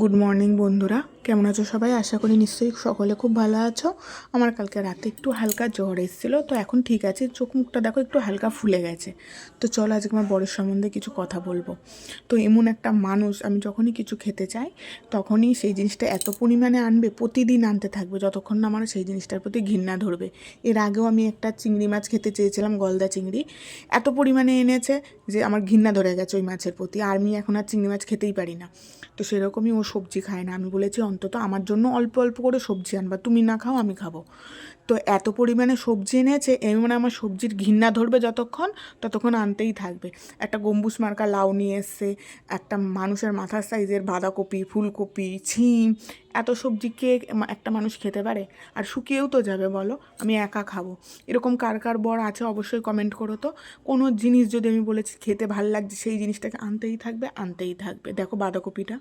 Good morning বন্ধুরা, কেমন আছো সবাই? আশা করি নিশ্চয়ই সকলে খুব ভালো আছো। আমার কালকে রাতে একটু হালকা জ্বর এসেছিলো, তো এখন ঠিক আছে। চোখ মুখটা দেখো একটু হালকা ফুলে গেছে। তো চলো আজকে আমার বরের সম্বন্ধে কিছু কথা বলবো। তো এমন একটা মানুষ, আমি যখনই কিছু খেতে চাই তখনই সেই জিনিসটা এত পরিমাণে আনবে, প্রতিদিন আনতে থাকবে যতক্ষণ না আমার সেই জিনিসটার প্রতি ঘৃণা ধরবে। এর আগেও আমি একটা চিংড়ি মাছ খেতে চেয়েছিলাম, গলদা চিংড়ি, এত পরিমাণে এনেছে যে আমার ঘৃণা ধরে গেছে ওই মাছের প্রতি। আর আমি এখন আর চিংড়ি মাছ খেতেই পারি না। তো সেরকমই ও সবজি খায় না। আমি বলেছি অন্তত আমার জন্য অল্প অল্প করে সবজি আনবা, তুমি না খাও আমি খাবো। তো এত পরিমাণে সবজি এনেছে, এমন আমার সবজির ঘৃণা ধরবে যতক্ষণ, ততক্ষণ আনতেই থাকবে। একটা গম্বুজ মার্কা লাউ নিয়ে এসছে, একটা মানুষের মাথার সাইজের বাঁধাকপি, ফুলকপি, ছিম, এত সবজি কে একটা মানুষ খেতে পারে? আর শুকিয়েও তো যাবে বলো, আমি একা খাবো। এরকম কার কার বর আছে অবশ্যই কমেন্ট করো তো। কোনো জিনিস যদি আমি বলেছি খেতে ভাল লাগছে, সেই জিনিসটাকে আনতেই থাকবে আনতেই থাকবে। দেখো বাঁধাকপিটা